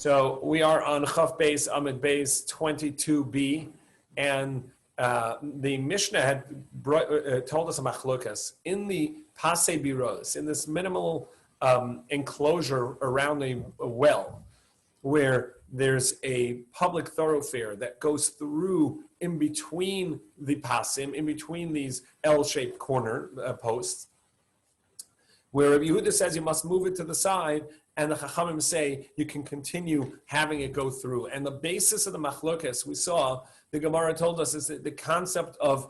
So we are on Chaf Beis Amid Beis 22b, and the Mishnah had told us a machlokas in the Pasei Biros, in this minimal enclosure around a well, where there's a public thoroughfare that goes through in between the pasim, in between these L-shaped corner posts, where Rabbi Yehuda says you must move it to the side, and the Chachamim say you can continue having it go through. And the basis of the machlokas we saw, the Gemara told us, is the concept of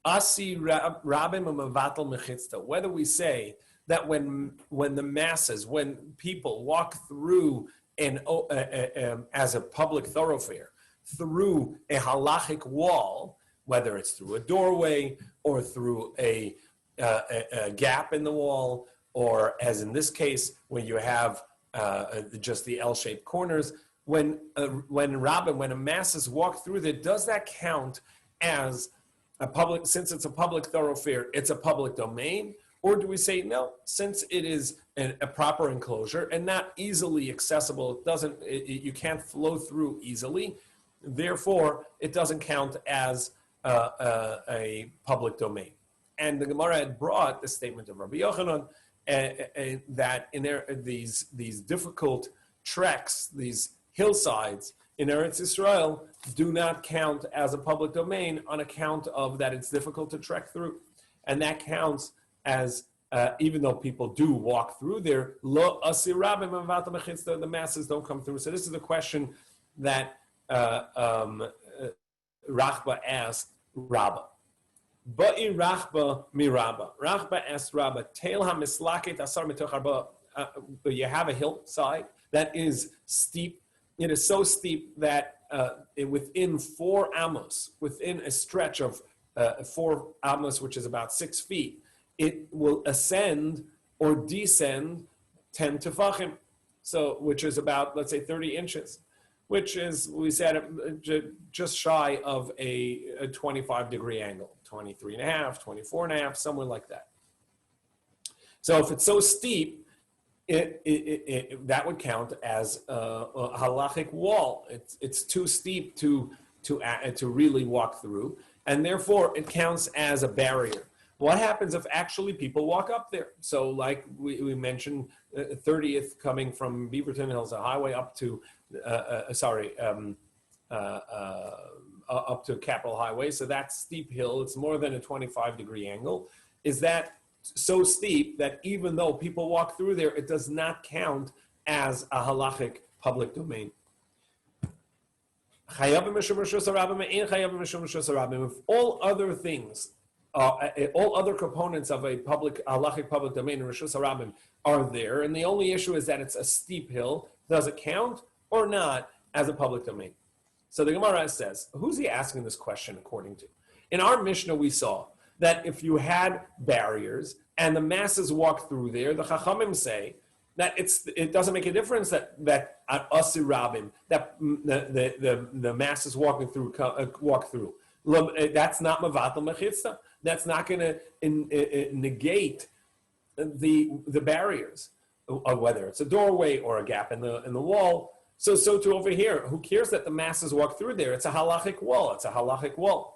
asi rabim umavatal mechitzta. Whether we say that when the masses, when people walk through as a public thoroughfare, through a halachic wall, whether it's through a doorway or through a gap in the wall, or as in this case, when you have just the L-shaped corners, when a masses walk through there, does that count as a public, since it's a public thoroughfare, it's a public domain? Or do we say, no, since it is a proper enclosure and not easily accessible, you can't flow through easily, therefore it doesn't count as a public domain. And the Gemara had brought the statement of Rabbi Yochanan, that in these difficult treks, these hillsides in Eretz Yisrael do not count as a public domain on account of that it's difficult to trek through. And that counts as, even though people do walk through there, the masses don't come through. So this is the question that Rachba asked Rabbah. Ba'i Rachba mi Rabbah. Rachba asked Rabbah, Teil ha-mislaket asar mitoch arba. You have a hillside that is steep. It is so steep that within 4 amos, within a stretch of 4 amos, which is about 6 feet, it will ascend or descend 10 tefachim, so which is about, let's say, 30 inches, which is, we said, just shy of a 25-degree angle, 23 and a half, 24 and a half, somewhere like that. So if it's so steep, that would count as a halachic wall. It's too steep to really walk through, and therefore it counts as a barrier. What happens if actually people walk up there? So like we mentioned, 30th coming from Beaverton Hills, a highway up to, up to Capitol Highway. So that steep hill, it's more than a 25-degree angle. Is that so steep that even though people walk through there, it does not count as a halachic public domain? If all other things, all other components of a halachic public domain in Rishus HaRabim are there, and the only issue is that it's a steep hill, does it count or not as a public domain? So the Gemara says, who's he asking this question according to? In our Mishnah, we saw that if you had barriers and the masses walk through there, the Chachamim say that it doesn't make a difference that Asir Rabim, that the masses walking through walk through. That's not Mavatal Mechitzta. That's not going to negate the barriers, whether it's a doorway or a gap in the wall. So too over here, who cares that the masses walk through there? It's a halachic wall. It's a halachic wall.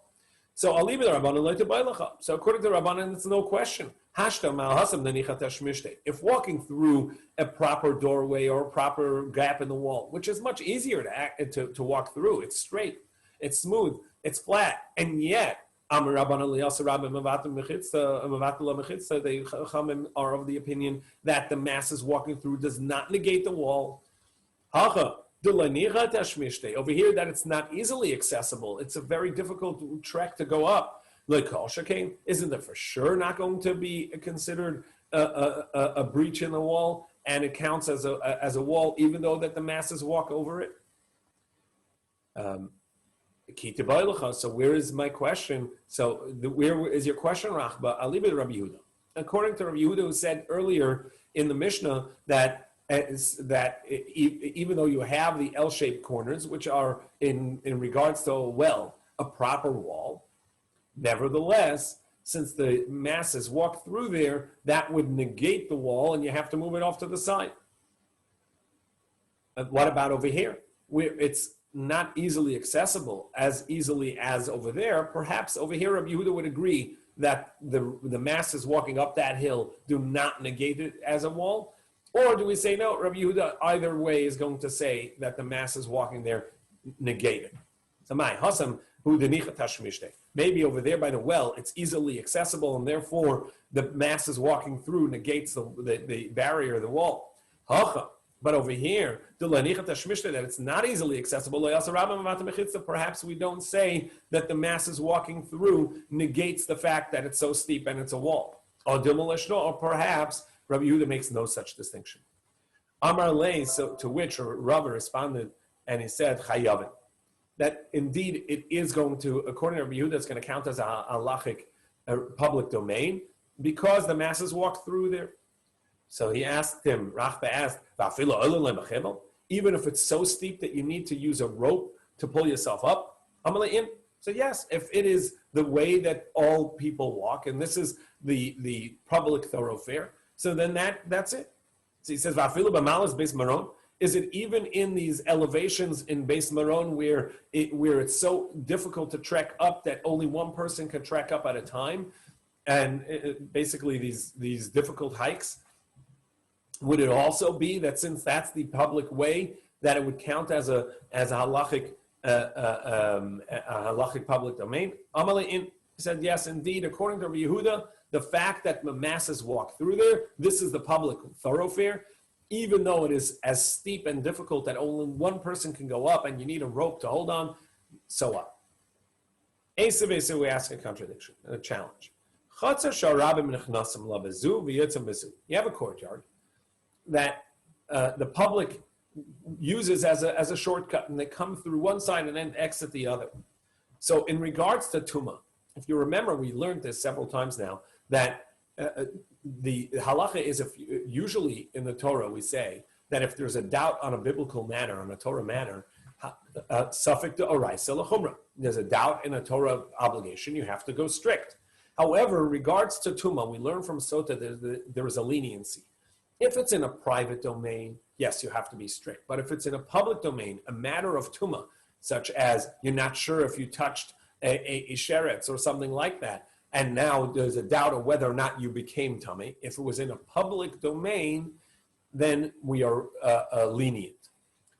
So I'll leave it to Rabbanan. So according to Rabbanan, it's no question. If walking through a proper doorway or a proper gap in the wall, which is much easier to walk through, it's straight, it's smooth, it's flat, and yet the Chachamim are of the opinion that the masses walking through does not negate the wall. Over here, that it's not easily accessible. It's a very difficult trek to go up. Isn't it for sure not going to be considered a breach in the wall, and it counts as a wall, even though that the masses walk over it? So where is my question? So where is your question, Rachba? I'll leave it to Rabbi Yehuda. According to Rabbi Yehuda, who said earlier in the Mishnah that even though you have the L-shaped corners, which are in regards to a well, a proper wall, nevertheless, since the masses walk through there, that would negate the wall and you have to move it off to the side. What about over here? Where it's not easily accessible as easily as over there. Perhaps over here, Rabbi Yehuda would agree that the masses walking up that hill do not negate it as a wall. Or do we say, no, Rabbi Yehuda either way is going to say that the masses walking there negate it. So my Hasam, maybe over there by the well, it's easily accessible, and therefore the masses walking through negates the barrier, the wall. But over here, that it's not easily accessible, perhaps we don't say that the masses walking through negates the fact that it's so steep and it's a wall. Or perhaps Rabbi Yehuda makes no such distinction. Amar lei, so to which Rabbi responded, and he said, Chayavin, that indeed it is going to, according to Rabbi Yehuda, it's going to count as a halachic public domain because the masses walk through there. So he asked him, Rachba asked, even if it's so steep that you need to use a rope to pull yourself up? Amaleim said, yes, if it is the way that all people walk, and this is the public thoroughfare, so then that's it. So he says, is it even in these elevations in Beis Maron where it's so difficult to trek up that only one person can trek up at a time, and basically these difficult hikes? Would it also be that since that's the public way, that it would count as a halachic public domain? He said, yes, indeed. According to Rabbi Yehuda, the fact that the masses walk through there, this is the public thoroughfare, even though it is as steep and difficult that only one person can go up and you need a rope to hold on, so what? So we ask a contradiction, a challenge. You have a courtyard that the public uses as a shortcut, and they come through one side and then exit the other. So in regards to Tumah, if you remember, we learned this several times now, that the halacha is, usually in the Torah we say that if there's a doubt on a biblical manner, on a Torah manner, suffik de oraisa l'chumra. There's a doubt in a Torah obligation, you have to go strict. However, in regards to Tumah, we learn from Sota there is a leniency. If it's in a private domain, yes, you have to be strict. But if it's in a public domain, a matter of Tumah, such as you're not sure if you touched a sheretz or something like that, and now there's a doubt of whether or not you became tummy. If it was in a public domain, then we are lenient.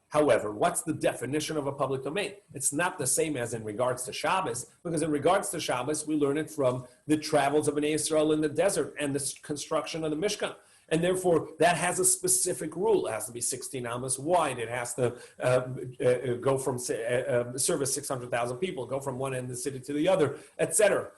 However, what's the definition of a public domain? It's not the same as in regards to Shabbos, because in regards to Shabbos, we learn it from the travels of Bnei Yisrael in the desert and the construction of the Mishkan. And therefore, that has a specific rule. It has to be 16 amos wide. It has to go from service 600,000 people, go from one end of the city to the other, etc.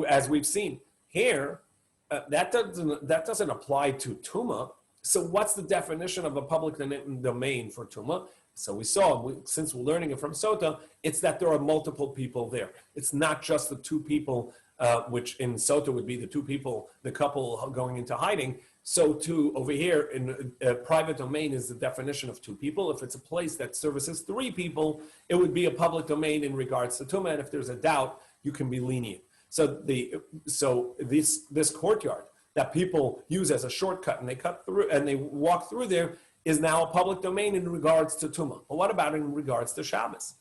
As we've seen here, that doesn't apply to Tumah. So what's the definition of a public domain for Tumah? So we saw, since we're learning it from Sota, it's that there are multiple people there. It's not just the two people, which in Sota would be the two people, the couple going into hiding. So too, over here in a private domain is the definition of two people. If it's a place that services three people, it would be a public domain in regards to Tumah. And if there's a doubt, you can be lenient. So this courtyard that people use as a shortcut and they cut through and they walk through there is now a public domain in regards to Tumah. But what about in regards to Shabbos?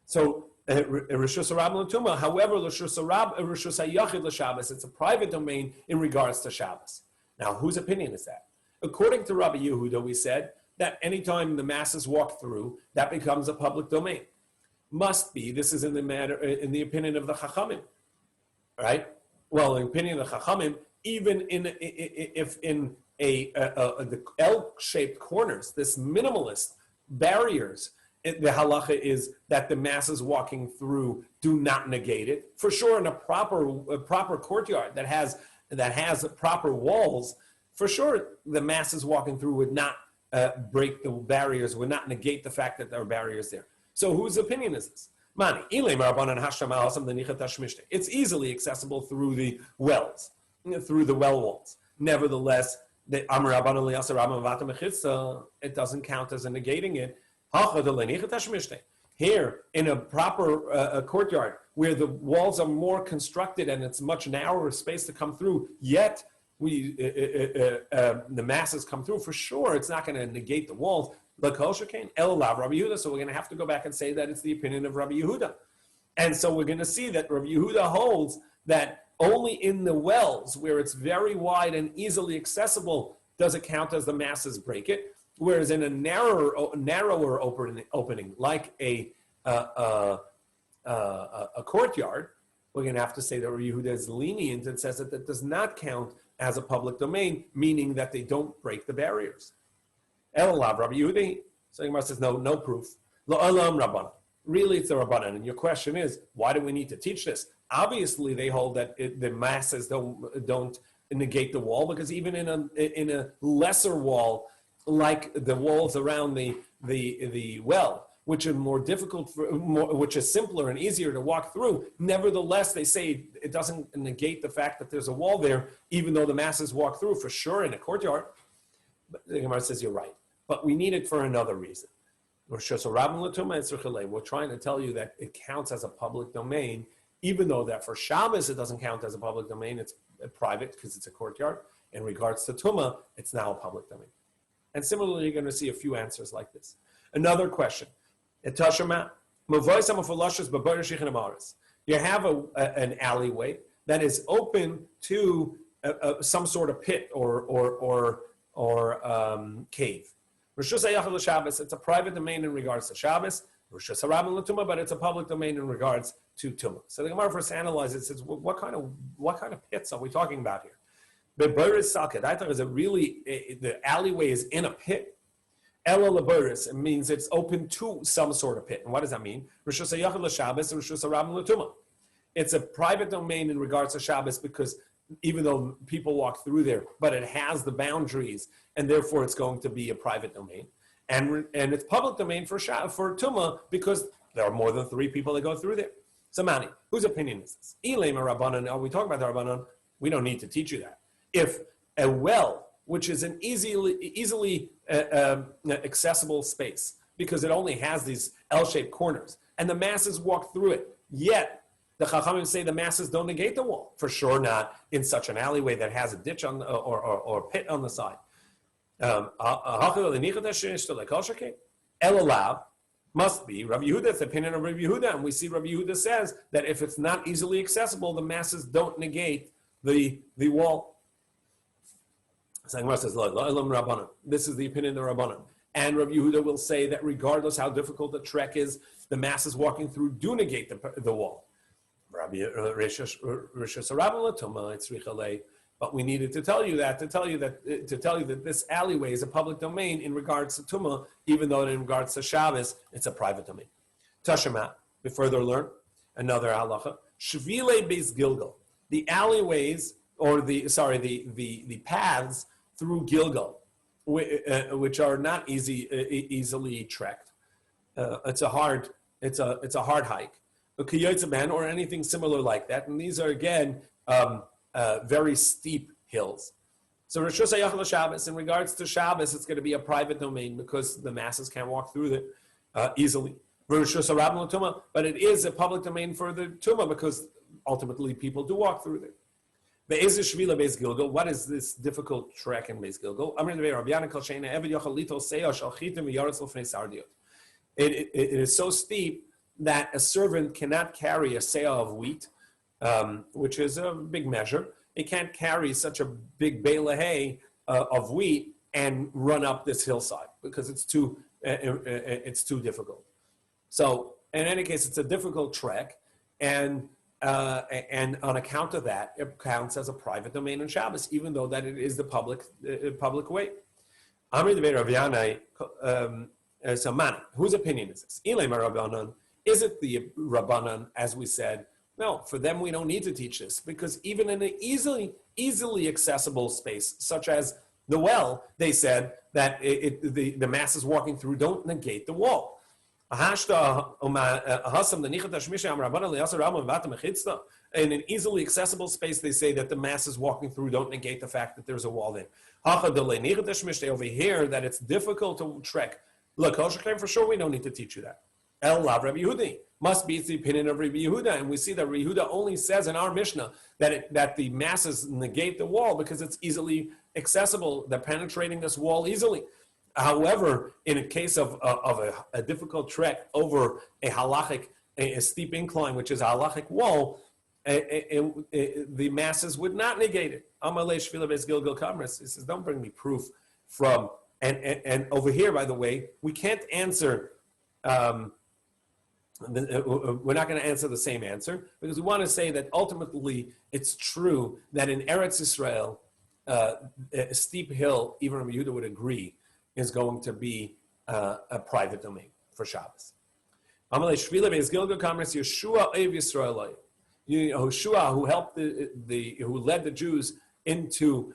So Rishus Harab Tumah, however, Rishus HaYachid l'Shabbos, it's a private domain in regards to Shabbos. Now, whose opinion is that? According to Rabbi Yehuda, we said that anytime the masses walk through, that becomes a public domain. Must be, this is in the opinion of the Chachamim, right? Well, in the opinion of the Chachamim, even if in the L-shaped corners, this minimalist barriers, the halacha is that the masses walking through do not negate it. For sure, in a proper courtyard that has proper walls, for sure the masses walking through would not break the barriers, would not negate the fact that there are barriers there. So whose opinion is this? It's easily accessible through the wells, through the well walls. Nevertheless, it doesn't count as a negating it. Here, in a proper courtyard, where the walls are more constructed and it's much narrower space to come through, yet the masses come through, for sure it's not going to negate the walls. So we're going to have to go back and say that it's the opinion of Rabbi Yehuda. And so we're going to see that Rabbi Yehuda holds that only in the wells where it's very wide and easily accessible does it count as the masses break it, whereas in a narrower opening like a courtyard, we're going to have to say that Rabbi Yehuda is lenient and says that that does not count as a public domain, meaning that they don't break the barriers. Elav Rabbi Yehuda. So Gemara says no proof. Lo alam Rabbanan. Really, it's the Rabbanan. And your question is, why do we need to teach this? Obviously, they hold that the masses don't negate the wall, because even in a lesser wall, like the walls around the well, which are more difficult, which is simpler and easier to walk through, nevertheless, they say it doesn't negate the fact that there's a wall there, even though the masses walk through, for sure, in a courtyard. But the Gemara says, you're right. But we need it for another reason. We're trying to tell you that it counts as a public domain, even though that for Shabbos it doesn't count as a public domain, it's private because it's a courtyard. In regards to Tumah, it's now a public domain. And similarly, you're going to see a few answers like this. Another question. You have an alleyway that is open to some sort of pit or cave. It's a private domain in regards to Shabbos, but it's a public domain in regards to Tumah. So the Gemara first analyzes it, says, well, what kind of pits are we talking about here? Is it really the alleyway is in a pit? It means it's open to some sort of pit. And what does that mean? It's a private domain in regards to Shabbos because even though people walk through there, but it has the boundaries, and therefore it's going to be a private domain. And it's public domain for Tumah because there are more than 3 people that go through there. So Mani, whose opinion is this? Are we talking about the Rabbanan? We don't need to teach you that. If a well, which is an easily accessible space, because it only has these L-shaped corners, and the masses walk through it, yet the Chachamim say the masses don't negate the wall. For sure not in such an alleyway that has a ditch on or pit on the side. Elalav must be Rabbi Yehuda's opinion of Rabbi Yehuda, and we see Rabbi Yehuda says that if it's not easily accessible, the masses don't negate the wall. This is the opinion of the Rabbanan. And Rabbi Yehuda will say that regardless how difficult the trek is, the masses walking through do negate the wall. But we needed to tell you that this alleyway is a public domain in regards to Tumah, even though in regards to Shabbos, it's a private domain. Tashema, we further learn another halacha. Shvile beis Gilgal. The alleyways, or the paths through Gilgal, which are not easily trekked. It's a hard hike. Or anything similar like that. And these are, again, very steep hills. So Rosh Hashanah Shabbos, in regards to Shabbos, it's going to be a private domain because the masses can't walk through it easily. But it is a public domain for the Tumah because ultimately people do walk through there. What is this difficult trek in Beis Gilgal? It is so steep that a servant cannot carry a seah of wheat, which is a big measure. It can't carry such a big bale of hay of wheat and run up this hillside because it's too difficult. So in any case, it's a difficult trek, and on account of that, it counts as a private domain on Shabbos, even though that it is the public way. So man, whose opinion is this? Is it the Rabbanan, as we said? No, for them we don't need to teach this because even in an easily accessible space, such as the well, they said that the masses walking through don't negate the wall. In an easily accessible space, they say that the masses walking through don't negate the fact that there's a wall there. Over here, that it's difficult to trek. Look, for sure, we don't need to teach you that. El Lav Rabbi Yehudi. Must be it's the opinion of Rabbi Yehuda. And we see that Rabbi Yehuda only says in our Mishnah that the masses negate the wall because it's easily accessible. They're penetrating this wall easily. However, in a case of a difficult trek over a halachic, a steep incline, which is a halachic wall, the masses would not negate it. Amalei Shvila Beis Gilgal Kamras. He says, don't bring me proof from, and over here, by the way, we can't answer, we're not going to answer the same answer because we want to say that ultimately it's true that in Eretz Israel, a steep hill, even Rabbi Yehuda would agree, is going to be a private domain for Shabbos. Amalei Shvila Beis Gilgal Kamras Yeshua Oiv Yisraelai. Yehoshua, who helped who led the Jews into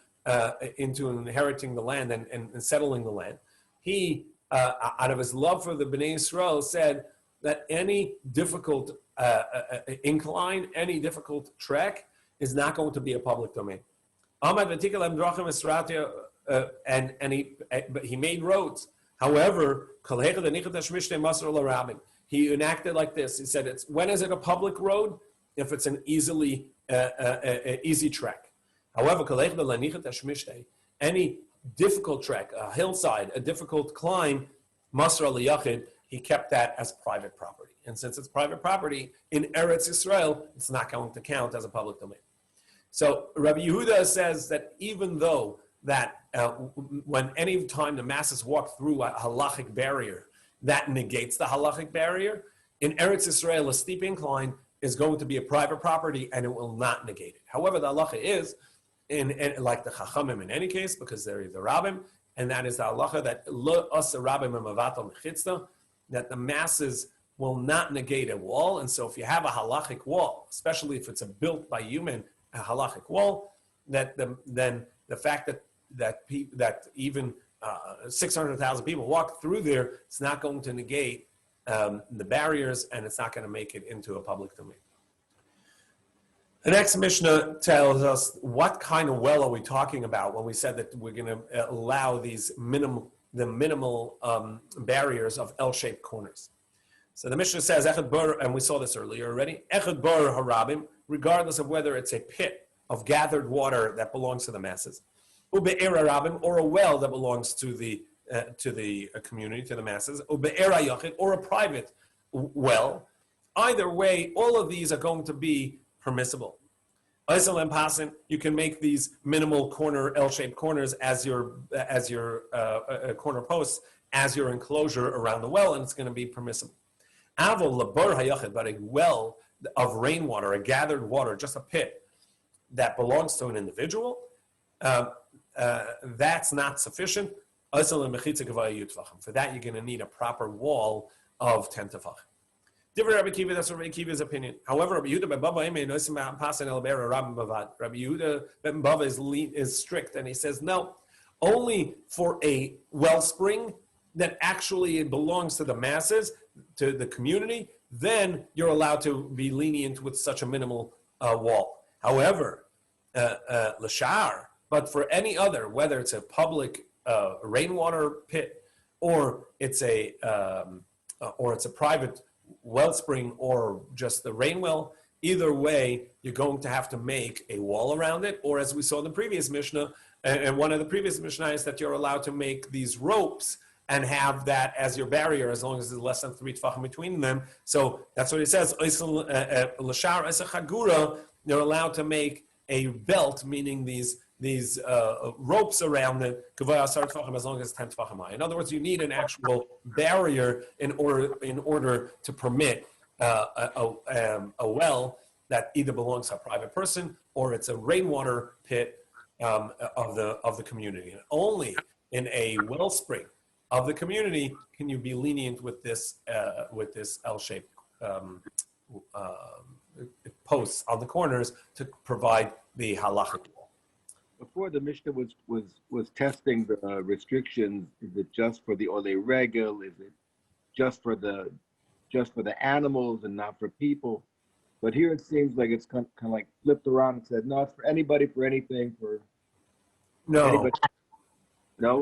inheriting the land and settling the land, he, out of his love for the Bnei Israel, said that any difficult incline, any difficult trek, is not going to be a public domain. But he made roads. However, he enacted like this. He said, when is it a public road? If it's an easy trek. However, any difficult trek, a hillside, a difficult climb, Masr al-Yachid, he kept that as private property. And since it's private property, in Eretz Israel, it's not going to count as a public domain. So Rabbi Yehuda says that even though that when any time the masses walk through a halachic barrier, that negates the halachic barrier, in Eretz Israel, a steep incline is going to be a private property and it will not negate it. However, the halacha is, like the Chachamim in any case, because they're the Rabbim, and that is the halacha that lo asa Rabbim mevatal mechitzta, that the masses will not negate a wall. And so if you have a halachic wall, especially if it's built by human, a halachic wall, then the fact that even 600,000 people walk through there, it's not going to negate the barriers, and it's not going to make it into a public domain. The next Mishnah tells us what kind of well are we talking about when we said that we're going to allow these minimal barriers of L-shaped corners. So the Mishnah says, Echad bar, and we saw this earlier already, Echad bar harabim, regardless of whether it's a pit of gathered water that belongs to the masses, ube'er harabim, or a well that belongs to the community, to the masses, or a private well. Either way, all of these are going to be permissible. You can make these minimal corner, L-shaped corners as your corner posts, as your enclosure around the well, and it's going to be permissible. But a well of rainwater, a gathered water, just a pit that belongs to an individual, that's not sufficient. For that, you're going to need a proper wall of 10 tefachim. Different Rabbi Kiva, that's Rabbi Kiva's opinion. However, Rabbi Yehuda ben Bava is strict, and he says, no, only for a wellspring that actually belongs to the masses, to the community, then you're allowed to be lenient with such a minimal wall. However, l'shar, but for any other, whether it's a public rainwater pit, or it's a private wellspring, or just the rain well, either way, you're going to have to make a wall around it, or as we saw in the previous Mishnah, and one of the previous Mishnah is that you're allowed to make these ropes and have that as your barrier, as long as there's less than 3 tefachim between them. So that's what he says. You're allowed to make a belt, meaning these ropes around it, as long as it's 10 tefachim high. In other words, you need an actual barrier in order to permit a well that either belongs to a private person or it's a rainwater pit of the community. And only in a wellspring of the community can you be lenient with this L-shaped posts on the corners to provide the halachic wall. Before the Mishnah was testing the restrictions, is it just for the ole regel? Is it just for the animals and not for people? But here it seems like it's kind of like flipped around and said, no, it's for anybody, for anything, for anybody. No.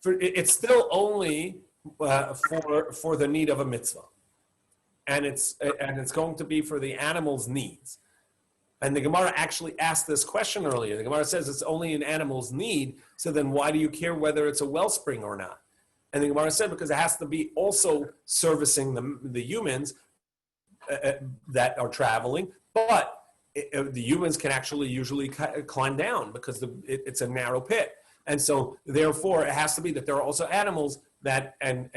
It's still only for the need of a mitzvah. and it's going to be for the animal's needs. And the Gemara actually asked this question earlier. The Gemara says it's only an animal's need, so then why do you care whether it's a wellspring or not? And the Gemara said because it has to be also servicing the humans that are traveling, but the humans can actually usually climb down because it's a narrow pit. And so therefore it has to be that there are also animals that, and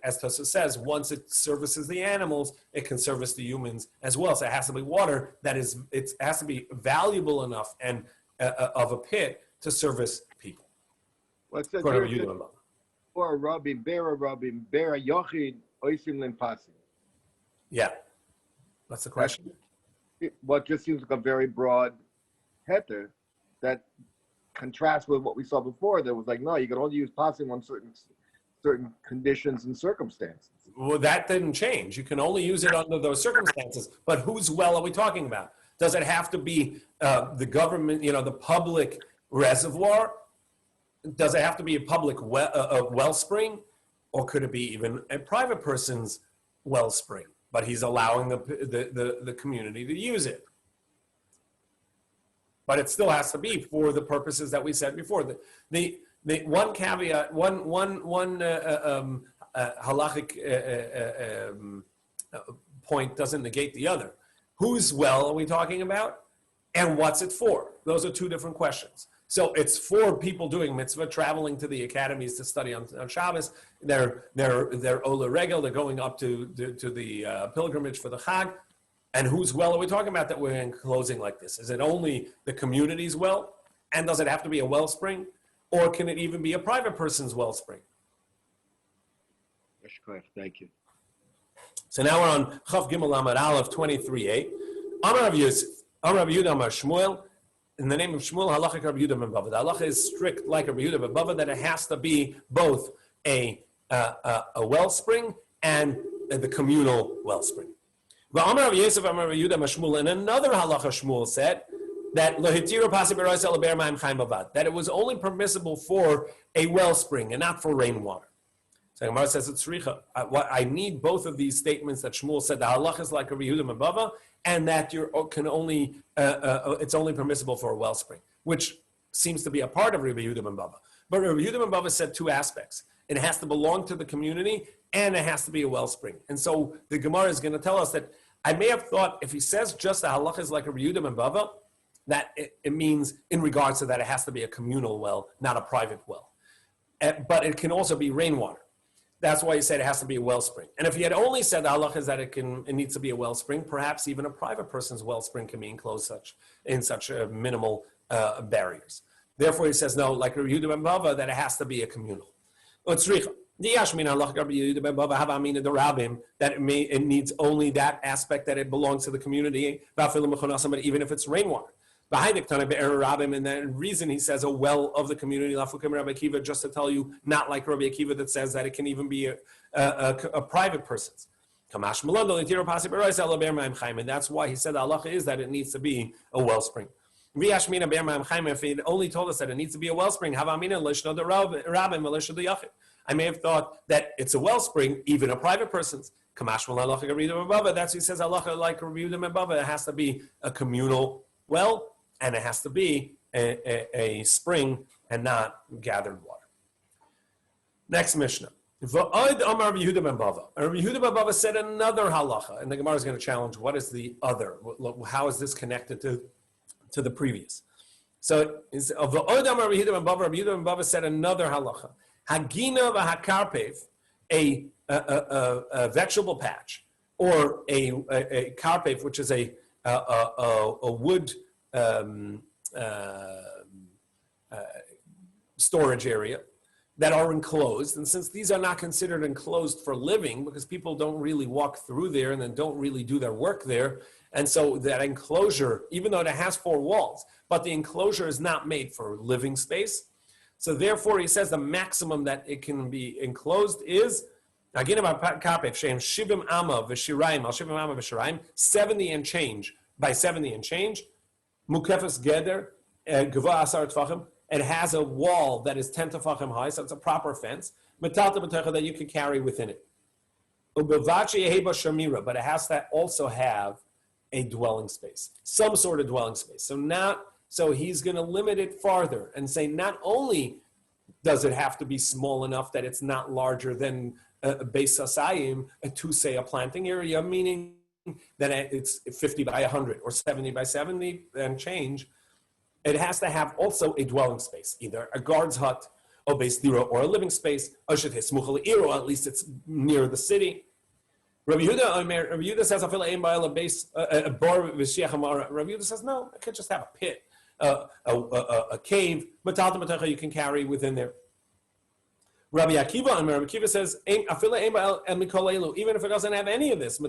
as Tosa says, once it services the animals, it can service the humans as well. So it has to be water it has to be valuable enough and of a pit to service people. Well, it says here, or Rabim, Bera, Yochid, Oisim Limpasim. Yeah. That's the question. What just seems like a very broad heter that contrasts with what we saw before. That was like, no, you can only use pasim on certain conditions and circumstances. Well, that didn't change. You can only use it under those circumstances. But whose well are we talking about? Does it have to be the government, the public reservoir? Does it have to be a public wellspring? Or could it be even a private person's wellspring? But he's allowing the community to use it. But it still has to be for the purposes that we said before. The one caveat, one halachic point doesn't negate the other. Whose well are we talking about, and what's it for? Those are two different questions. So it's for people doing mitzvah, traveling to the academies to study on Shabbos. They're Ola Regel. They're going up to the pilgrimage for the Chag. And whose well are we talking about that we're enclosing like this? Is it only the community's well? And does it have to be a wellspring? Or can it even be a private person's wellspring? Thank you. So now we're on Chav Gimel Amar Aleph 23a. Amar Rav Yosef, Amar Rav Yehuda, Amar Shmuel. In the name of Shmuel, halacha Rabbi Yehuda ben Bava. The halacha is strict like Rabbi Yehuda ben Bava that it has to be both a wellspring and the communal wellspring. And another halacha Shmuel said that it was only permissible for a wellspring and not for rainwater. So Gemara says it's I need both of these statements that Shmuel said the halacha is like Rabbi Yehuda ben Bava, and that it's only permissible for a wellspring, which seems to be a part of Rabbi Yehuda ben Bava. But Rabbi Yehuda ben Bava said two aspects. It has to belong to the community, and it has to be a wellspring. And so the Gemara is going to tell us that I may have thought if he says just the halacha is like Rabbi Yehuda ben Bava, that it means in regards to that it has to be a communal well, not a private well. But it can also be rainwater. That's why he said it has to be a wellspring. And if he had only said the halach is that it needs to be a wellspring, perhaps even a private person's wellspring can be enclosed in such minimal barriers. Therefore, he says no, like Rabbi Yehuda ben Bava, that it has to be a communal. That it needs only that aspect that it belongs to the community, even if it's rainwater. And the reason he says a well of the community, just to tell you, not like Rabbi Akiva that says that it can even be a private person's. And that's why he said the halacha is that it needs to be a wellspring. If he only told us that it needs to be a wellspring, I may have thought that it's a wellspring, even a private person's. That's why he says halacha like Rabbi Yehuda ben Bava, it has to be a communal well, and it has to be a spring and not gathered water. Next Mishnah. Rabbi Yehuda ben Bava said another halacha, and the Gemara is going to challenge what is the other? How is this connected to the previous? So, Rabbi Yehuda ben Bava said another halacha. Hagina v'hakarpev, a vegetable patch, or a karpev, which is a wood storage area that are enclosed. And since these are not considered enclosed for living, because people don't really walk through there and then don't really do their work there, and so that enclosure, even though it has four walls, but the enclosure is not made for living space. So therefore, he says the maximum that it can be enclosed is 70 and change. By 70 and change, mukefes geder, geva asar tfachim. It has a wall that is 10 tefachim high, so it's a proper fence. Metalta b'techa that you can carry within it. But it has to also have a dwelling space, some sort of dwelling space. So he's going to limit it farther and say not only does it have to be small enough that it's not larger than a Beis Hasayim, to say a planting area, meaning that it's 50 by 100 or 70 by 70 and change. It has to have also a dwelling space, either a guard's hut, or Beis Dira, or a living space, or at least it's near the city. Rabbi Yehuda says, Rabbi Yehuda says, no, I could just have a pit, a cave, you can carry within there. Rabbi Akiva says, even if it doesn't have any of this,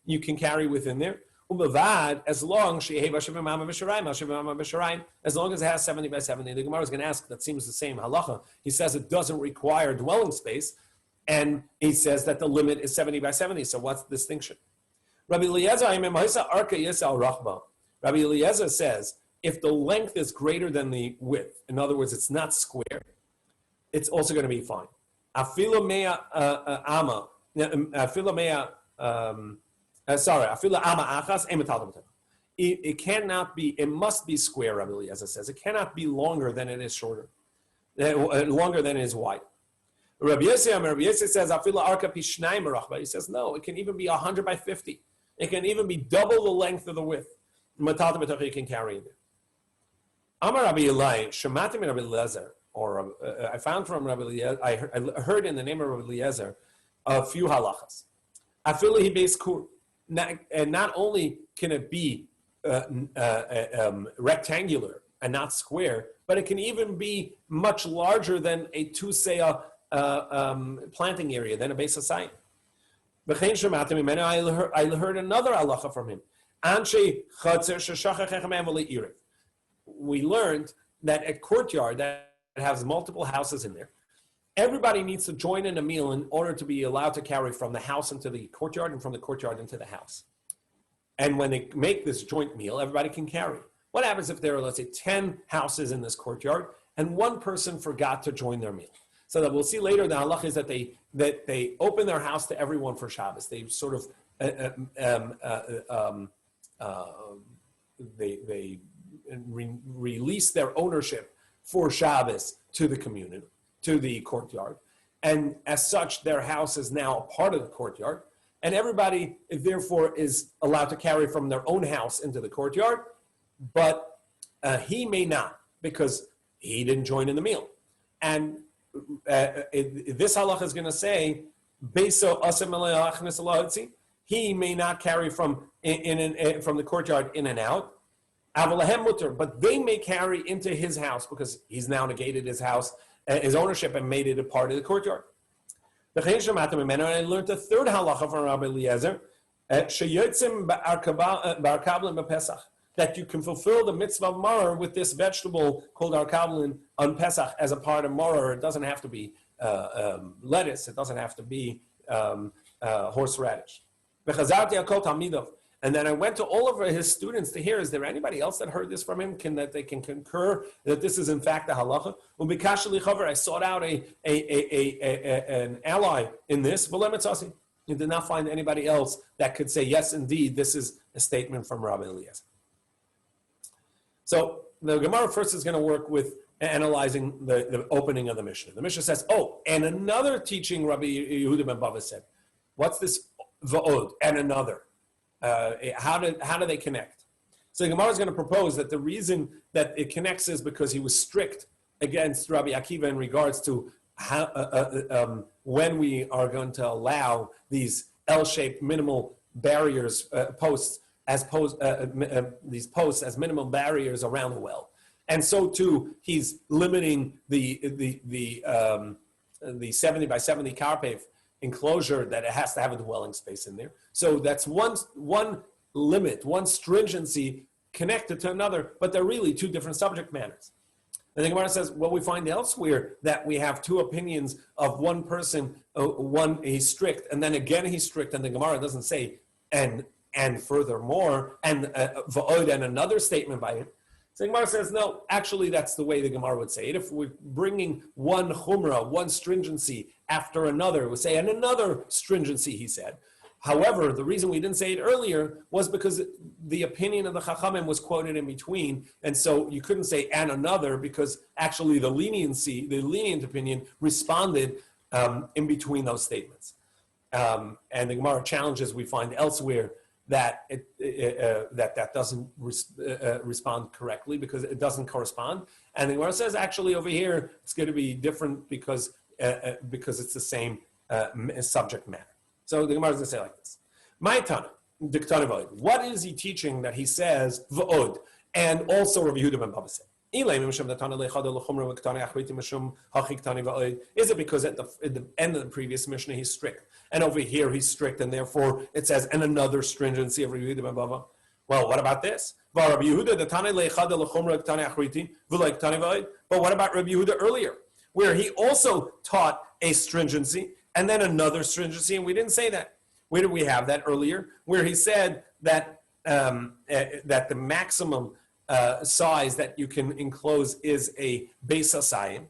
you can carry within there. As long as it has 70 by 70. The Gemara is going to ask, that seems the same halacha. He says it doesn't require dwelling space, and he says that the limit is 70 by 70. So what's the distinction? Rabbi Eliezer says, if the length is greater than the width, in other words, it's not square, it's also going to be fine. It cannot be, it must be square, Rabbi Eliezer says. It cannot be longer than it is shorter, longer than it is wide. Rabbi Yossi says, he says, no, it can even be 100 by 50. It can even be double the length of the width. You can carry it. Amar Rabbi Eli, Shemati min Rabbi Eliezer, or I found from Rabbi Eliezer, I heard in the name of Rabbi Eliezer a few halachas. Afilu hi beis kur. And not only can it be rectangular and not square, but it can even be much larger than a two-seah planting area, than a Beis Hasayim. I heard another halacha from him. We learned that a courtyard that has multiple houses in there, everybody needs to join in a meal in order to be allowed to carry from the house into the courtyard and from the courtyard into the house. And when they make this joint meal, everybody can carry. What happens if there are, let's say, 10 houses in this courtyard and one person forgot to join their meal? So that we'll see later, the halach is that they open their house to everyone for Shabbos. They sort of release their ownership for Shabbos to the community, to the courtyard. And as such, their house is now a part of the courtyard. And everybody, therefore, is allowed to carry from their own house into the courtyard. But he may not, because he didn't join in the meal. And this halach is going to say, he may not carry from the courtyard in and out, but they may carry into his house because he's now negated his house, his ownership, and made it a part of the courtyard. And I learned a third halacha from Rabbi Eliezer, that you can fulfill the mitzvah of maror with this vegetable called arkablin on Pesach as a part of maror. It doesn't have to be lettuce. It doesn't have to be horseradish. And then I went to all of his students to hear, is there anybody else that heard this from him, that they can concur that this is in fact the halacha? I sought out an ally in this. You did not find anybody else that could say, yes, indeed, this is a statement from Rabbi Eliezer. So the Gemara first is going to work with analyzing the opening of the Mishnah. The Mishnah says, and another teaching Rabbi Yehuda ben Bava said. What's this va'od, and another? How do they connect? So the Gemara is going to propose that the reason that it connects is because he was strict against Rabbi Akiva in regards to how, when we are going to allow these L-shaped minimal barriers, these posts as minimum barriers around the well. And so too, he's limiting the 70 by 70 carpave enclosure that it has to have a dwelling space in there. So that's one limit, one stringency connected to another, but they're really two different subject matters. And the Gemara says, well, we find elsewhere that we have two opinions of one person, one he's strict, and then again he's strict, and the Gemara doesn't say, and furthermore, and va'od, and another statement by him. So the Gemara says, no, actually that's the way the Gemara would say it. If we're bringing one chumrah, one stringency after another, we say, and another stringency, he said. However, the reason we didn't say it earlier was because the opinion of the Chachamim was quoted in between, and so you couldn't say and another because actually the lenient opinion responded in between those statements. And the Gemara challenges we find elsewhere that that doesn't respond correctly because it doesn't correspond. And the Gemara says actually over here it's going to be different because it's the same subject matter. So the Gemara is going to say like this: My Tana, Diktana V'od. What is he teaching that he says V'od and also Rabbi Yehuda ben Baba said? Is it because at the end of the previous Mishnah he's strict, and over here he's strict, and therefore it says and another stringency of Rabbi Yehuda ben Baba? Well, what about this? But what about Rabbi Yehuda earlier, where he also taught a stringency and then another stringency, and we didn't say that. Where did we have that earlier? Where he said that that the maximum size that you can enclose is a beis hasayim,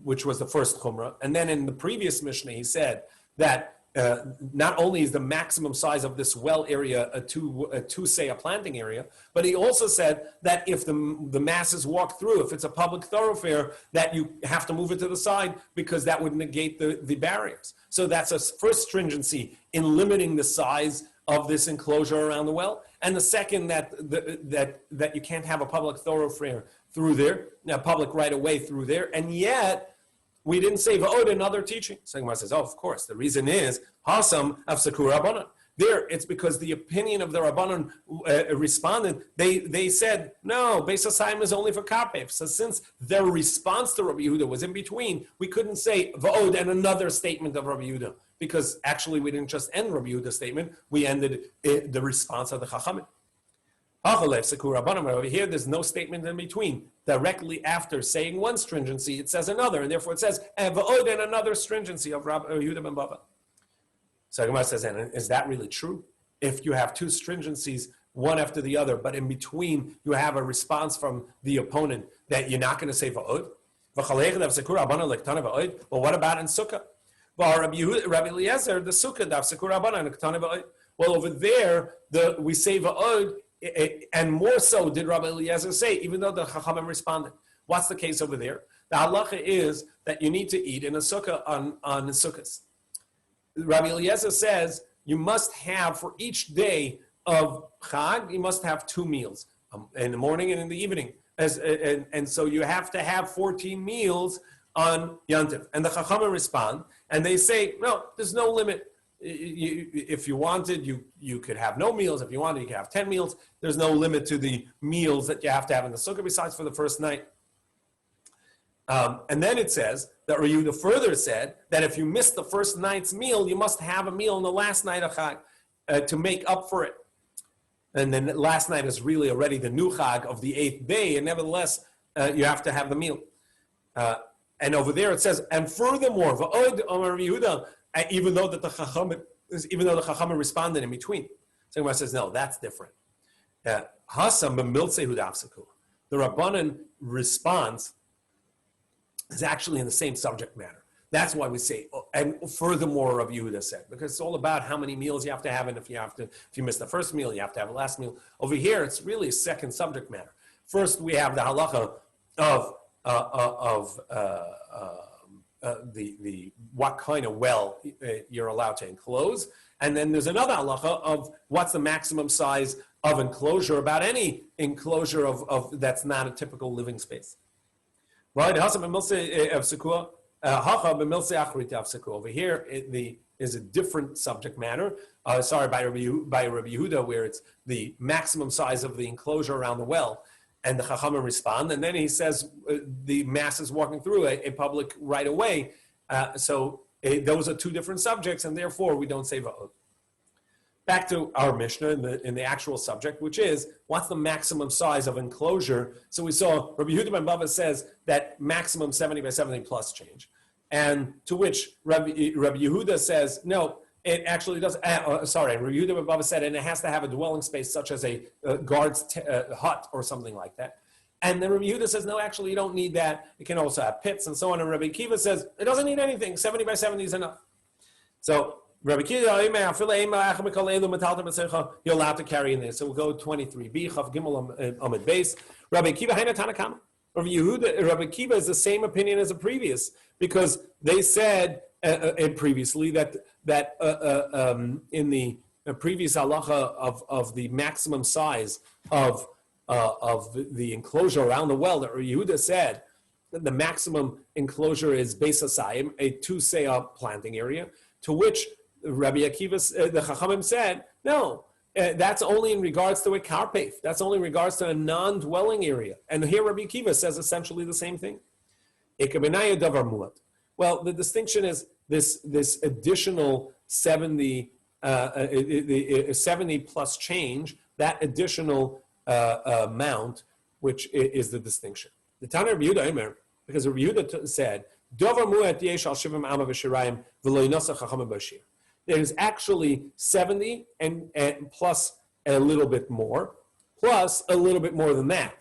which was the first chumrah. And then in the previous Mishnah, he said that not only is the maximum size of this well area a planting area, but he also said that if the masses walk through, if it's a public thoroughfare, that you have to move it to the side because that would negate the barriers. So that's a first stringency in limiting the size of this enclosure around the well, and the second that you can't have a public thoroughfare through there, a public right of way through there, and yet we didn't say va'od another teaching. So Gemara says, oh, of course. The reason is hasam of sakur rabbanon. There, it's because the opinion of the rabbanon responded. They said no, beis hasayim is only for karpef. So since their response to Rabbi Yehuda was in between, we couldn't say va'od and another statement of Rabbi Yehuda because actually we didn't just end Rabbi Yehuda's statement. We ended the response of the Chachamim. Over here, there's no statement in between. Directly after saying one stringency, it says another, and therefore it says and another stringency of Rabbi Yehuda ben Baba. So Gemara says, and is that really true? If you have two stringencies, one after the other, but in between you have a response from the opponent that you're not going to say va'od? Well, what about in Sukkah? Rabbi Eliezer, the Sukkah daf sakur rabbanan l'ktana va'od. Well, over there we say va'od. And more so did Rabbi Eliezer say, even though the Chachamim responded. What's the case over there? The halacha is that you need to eat in a sukkah on Sukkot. Rabbi Eliezer says you must have for each day of Chag, you must have 2 meals, in the morning and in the evening. And so you have to have 14 meals on Yantiv. And the Chachamim respond, and they say, no, there's no limit. If you wanted, you could have no meals. If you wanted, you could have 10 meals. There's no limit to the meals that you have to have in the sukkah besides for the first night. And then it says that Rabbi Yehuda further said that if you miss the first night's meal, you must have a meal on the last night of Chag to make up for it. And then last night is really already the new Chag of the 8th day, and nevertheless, you have to have the meal. And over there it says, and furthermore, Va'od Amar Rabbi Yehuda, even though the Chachamim responded in between. So Gemara says, no, that's different. Hasam b'miltzei hudafsaku. The Rabbanan response is actually in the same subject matter. That's why we say, and furthermore, Rabbi Yehuda said, because it's all about how many meals you have to have, and if you miss the first meal, you have to have the last meal. Over here, it's really a second subject matter. First, we have the halacha of the what kind of well you're allowed to enclose, and then there's another halacha of what's the maximum size of enclosure about any enclosure of that's not a typical living space. Right? Over here is a different subject matter. By Rabbi Yehuda, where it's the maximum size of the enclosure around the well. And the Chachamim respond, and then he says the mass is walking through a public right away. So those are 2 different subjects, and therefore we don't say va'od. Back to our Mishnah in the actual subject, which is what's the maximum size of enclosure? So we saw Rabbi Yehuda ben Baba says that maximum 70 by 70 plus change. And to which Rabbi Yehuda says, no, it actually does. Sorry, Rabbi Yehuda Baba said, and it has to have a dwelling space such as a guard's hut or something like that. And then Rabbi Yehuda says, no, actually, you don't need that. It can also have pits and so on. And Rabbi Akiva says, it doesn't need anything. 70 by 70 is enough. So Rabbi Akiva, you're allowed to carry in there. So we'll go 23b, Chav Gimel Amid Beis. Rabbi Akiva, Haina Tanakama. Rabbi Akiva is the same opinion as the previous, because they said previously that in the previous halacha of the maximum size of the enclosure around the well, that Yehuda said that the maximum enclosure is Beis Hasayim, a 2-seah planting area, to which Rabbi Akiva, the Chachamim said, no, that's only in regards to a karpef. That's only in regards to a non-dwelling area. And here Rabbi Akiva says essentially the same thing. Well, the distinction is this additional 70 plus change, that additional amount, which is the distinction. The Tana Rabbi Yehuda Omer, because Rabbi Yehuda said, there's actually 70 and plus a little bit more, plus a little bit more than that.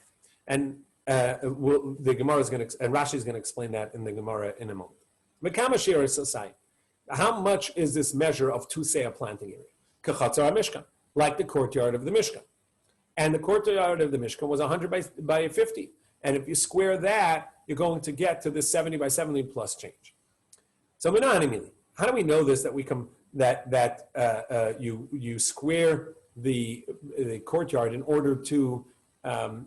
And the Gemara is going to, and Rashi is going to explain that in the Gemara in a moment. How much is this measure of 2-seah planting area? Like the courtyard of the Mishkan. And the courtyard of the Mishkan was 100 by 50. And if you square that, you're going to get to this 70 by 70 plus change. So how do we know this, that we come you square the courtyard in order to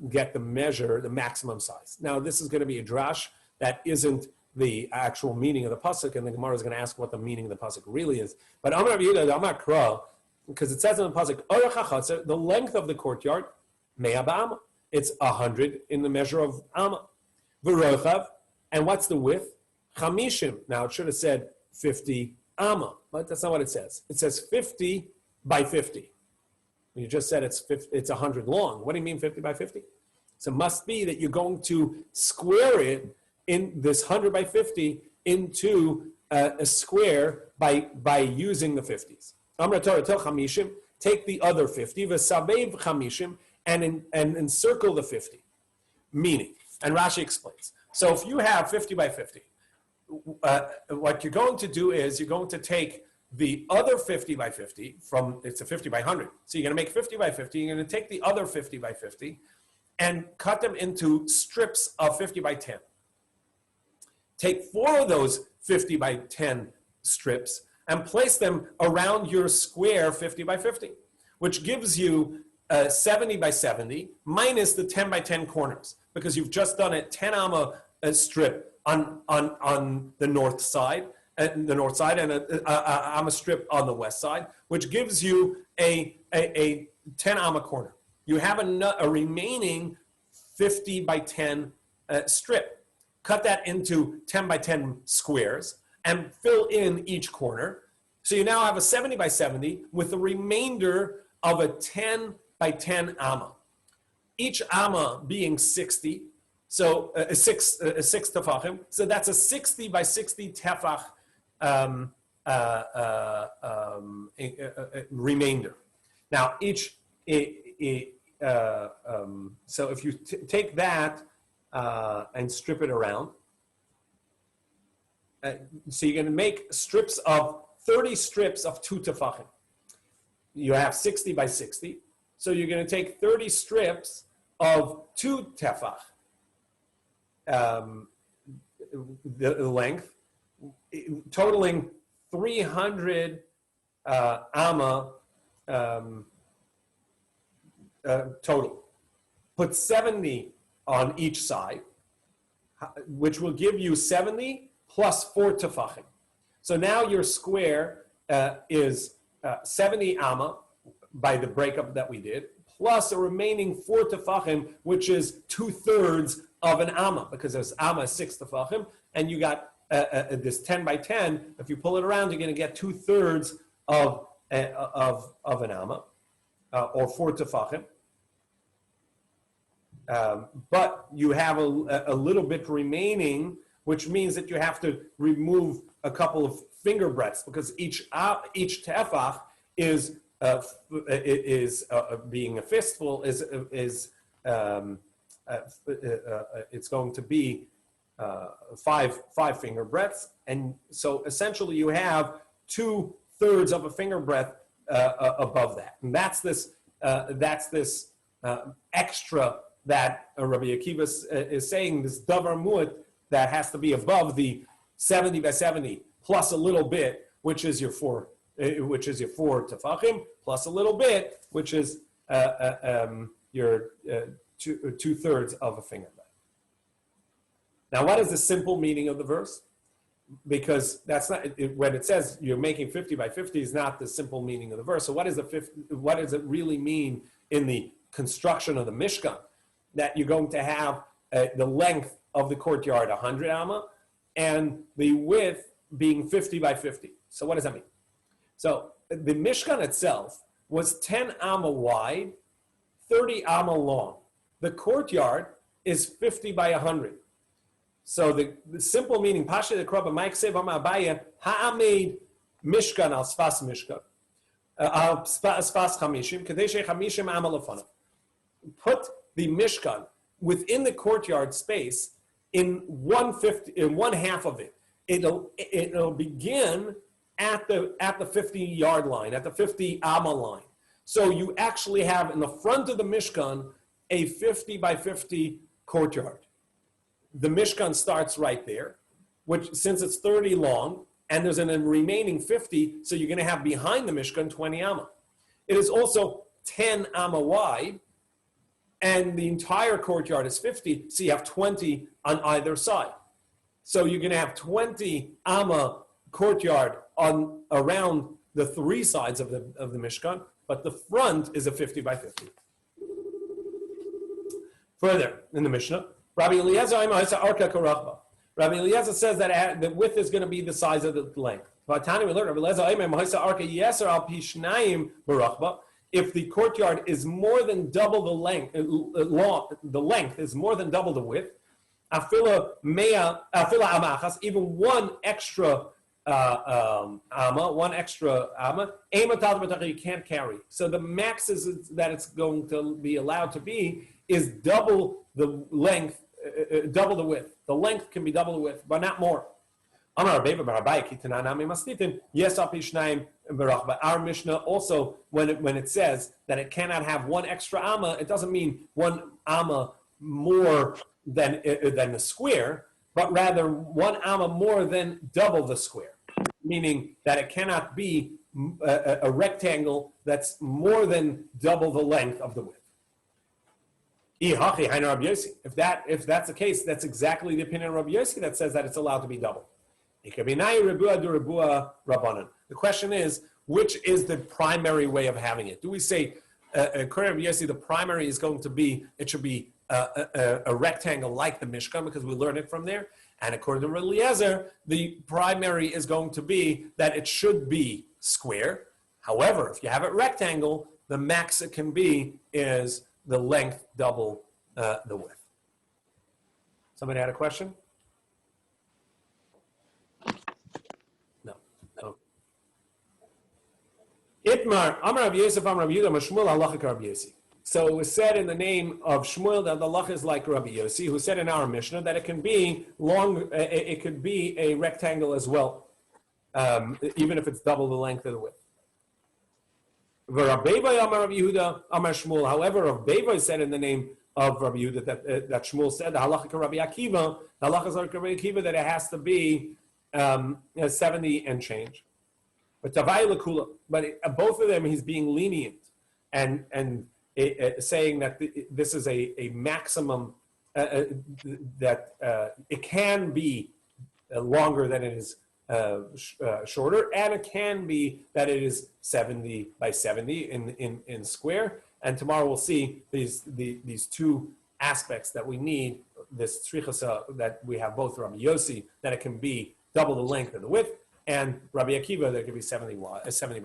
get the measure, the maximum size? Now, this is going to be a drash that isn't the actual meaning of the pasuk, and the Gemara is going to ask what the meaning of the pasuk really is. But Amar Rabbi Yehuda, Amar Kra, because it says in the pasuk, the length of the courtyard, mea ba'ama. It's 100 in the measure of amma. V'rochav, and what's the width? Chamishim. Now it should have said 50 amma, but that's not what it says. It says 50 by 50. You just said it's 100 long. What do you mean 50 by 50? So it must be that you're going to square it in this 100 by 50 into a square by using the 50s. Amra Torah tel chamishim, take the other 50, v'savev chamishim, and encircle the 50. Meaning, and Rashi explains. So if you have 50 by 50, what you're going to do is you're going to take the other 50 by 50 it's a 50 by 100. So you're going to make 50 by 50. You're going to take the other 50 by 50 and cut them into strips of 50 by 10. Take 4 of those 50 by 10 strips and place them around your square 50 by 50, which gives you 70 by 70 minus the 10 by 10 corners, because you've just done a 10 amma strip on the north side, and a amma strip on the west side, which gives you a 10 amma corner. You have a remaining 50 by 10 strip. Cut that into 10 by 10 squares and fill in each corner. So you now have a 70 by 70 with the remainder of a 10 by 10 amma. Each amma being 60, so six tefachim. So that's a 60 by 60 tefach remainder. Now so if you take that and strip it around, so you're going to make strips of 30 strips of 2 tefachim. You have 60 by 60. So you're going to take 30 strips of 2 tefach, the length, totaling 300 amma total. Put 70 on each side, which will give you 70 plus 4 tefachim. So now your square is 70 amma by the breakup that we did, plus a remaining 4 tefachim, which is 2/3 of an amma, because there's amma 6 tefachim, and you got this 10 by 10. If you pull it around, you're going to get 2/3 of an amma, or 4 tefachim. But you have a little bit remaining, which means that you have to remove a couple of finger breadths because each tefach is being a fistful it's going to be five finger breadths, and so essentially you have 2/3 of a finger breadth above that, and that's this extra that Rabbi Akiva is saying, this davar mu'at that has to be above the 70 by 70 plus a little bit, which is your four tefachim, plus a little bit, which is your 2/3 of a finger breadth. Now, what is the simple meaning of the verse? Because that's not when it says you're making 50 by 50 is not the simple meaning of the verse. So what does it really mean in the construction of the Mishkan? That you're going to have the length of the courtyard 100 amma and the width being 50 by 50. So what does that mean? So the Mishkan itself was 10 amma wide, 30 amma long. The courtyard is 50 by 100. So the simple meaning, Pasha the Krabba, Mike Seva Ma'abaya, Ha'amid Mishkan al Sfas Mishkan, al Sfas Chamishim, Kadeshe Chamishim Amalafana. Put the Mishkan within the courtyard space in one half of it. It'll begin at the 50-yard line, at the 50 amma line. So you actually have in the front of the Mishkan a 50 by 50 courtyard. The Mishkan starts right there, which since it's 30 long, and there's a remaining 50, so you're going to have behind the Mishkan 20 amma. It is also 10 amma wide, and the entire courtyard is 50, so you have 20 on either side. So you're going to have 20 amma courtyard around the three sides of the Mishkan, but the front is a 50 by 50. Further in the Mishnah, Rabbi Eliezer says that the width is going to be the size of the length. If the courtyard is more than double the length, the length is more than double the width, even one extra amma, you can't carry. So the max is that it's going to be allowed to be is double the length, double the width. The length can be double the width, but not more. Our Mishnah also, when it says that it cannot have one extra amma, it doesn't mean one amma more than a square, but rather one amma more than double the square, meaning that it cannot be a rectangle that's more than double the length of the width. If that's the case, that's exactly the opinion of Rabbi Yossi that says that it's allowed to be double. The question is, which is the primary way of having it? Do we say, according to Rabbi Yossi, the primary is going to be, it should be a rectangle like the Mishkan, because we learn it from there. And according to Rabbi Eliezer, the primary is going to be that it should be square. However, if you have it rectangle, the max it can be is the length double the width. Somebody had a question? No. Itmar, Amar Rabbi Yosef, Amar Rabbi Yehuda, Mashmuel, Halacha Rabbi Yossi. So it was said in the name of Shmuel that the halacha is like Rabbi Yossi, who said in our Mishnah that it can be long, it could be a rectangle as well, even if it's double the length of the width. However, Rav Bevai said in the name of Rabbi Yehuda that Shmuel said the halacha Rabbi Akiva, the halacha is like Rabbi Akiva that it has to be 70 and change. But both of them he's being lenient and saying that this is a maximum that it can be longer than it is shorter, and it can be that it is 70 by 70 in square. And tomorrow we'll see these two aspects that we need, this tzrichasa that we have both Rabbi Yossi, that it can be double the length and the width, and Rabbi Akiva that it can be 70 by 70.